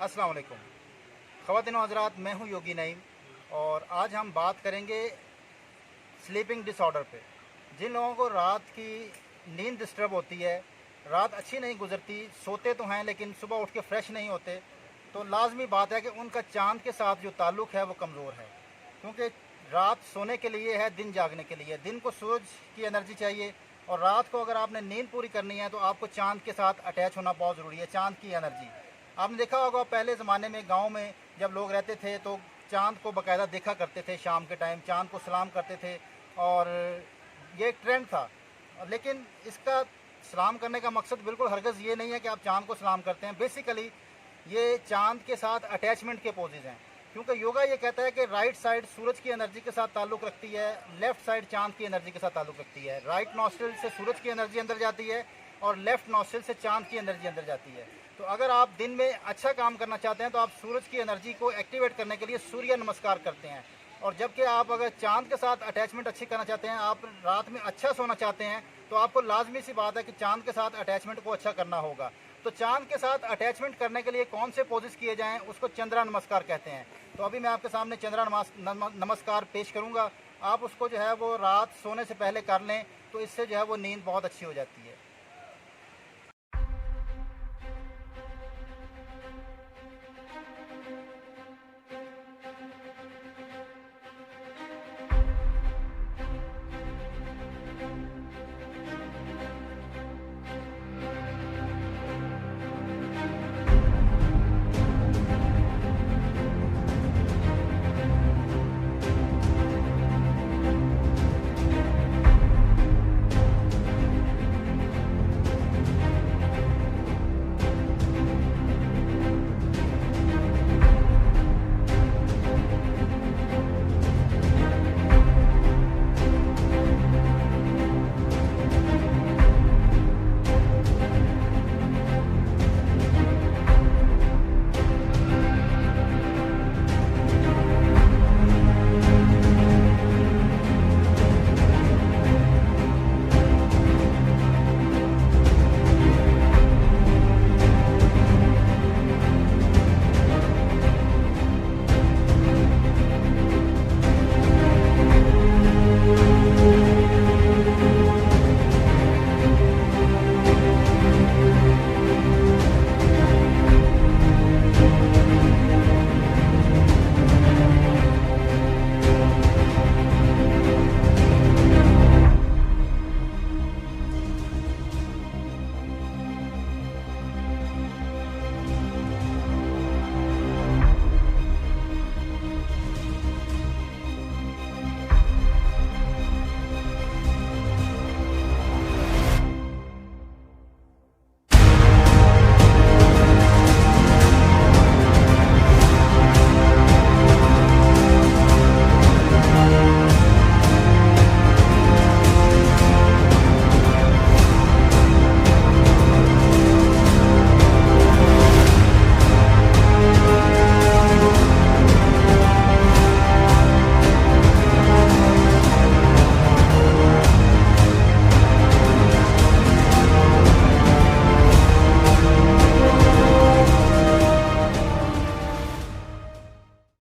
अस्सलाम वालेकुम ख़वातीन व हज़रात, मैं हूं योगी नईम और आज हम बात करेंगे स्लीपिंग डिसऑर्डर पे। जिन लोगों को रात की नींद डिस्टर्ब होती है, रात अच्छी नहीं गुजरती, सोते तो हैं लेकिन सुबह उठ के फ्रेश नहीं होते, तो लाजमी बात है कि उनका चाँद के साथ जो ताल्लुक़ है वो कमज़ोर है। क्योंकि रात सोने के लिए है, दिन जागने के लिए। दिन को सूरज की एनर्जी चाहिए और रात को अगर आपने नींद पूरी करनी है तो आपको चाँद के साथ अटैच होना बहुत ज़रूरी है, चाँद की एनर्जी। आपने देखा होगा पहले ज़माने में गांव में जब लोग रहते थे तो चाँद को बाकायदा देखा करते थे, शाम के टाइम चाँद को सलाम करते थे और ये एक ट्रेंड था। लेकिन इसका सलाम करने का मकसद बिल्कुल हरगिज़ ये नहीं है कि आप चाँद को सलाम करते हैं। बेसिकली ये चाँद के साथ अटैचमेंट के पोजेज़ हैं, क्योंकि योगा ये कहता है कि राइट साइड सूरज की एनर्जी के साथ ताल्लुक़ रखती है, लेफ़्ट साइड चाँद की एनर्जी के साथ ताल्लुक़ रखती है। राइट नॉस्ट्रिल से सूरज की एनर्जी अंदर जाती है और लेफ़्ट नॉस्ट्रिल से चाँद की एनर्जी अंदर जाती है। तो अगर आप दिन में अच्छा काम करना चाहते हैं तो आप सूरज की एनर्जी को एक्टिवेट करने के लिए सूर्य नमस्कार करते हैं। और जबकि आप अगर चाँद के साथ अटैचमेंट अच्छी करना चाहते हैं, आप रात में अच्छा सोना चाहते हैं, तो आपको लाजमी सी बात है कि चाँद के साथ अटैचमेंट को अच्छा करना होगा। तो चाँद के साथ अटैचमेंट करने के लिए कौन से पोजेस किए जाएँ, उसको चंद्रा नमस्कार कहते हैं। तो अभी मैं आपके सामने चंद्रा नमस्कार पेश करूँगा। आप उसको जो है वो रात सोने से पहले कर लें, तो इससे जो है वो नींद बहुत अच्छी हो जाती है।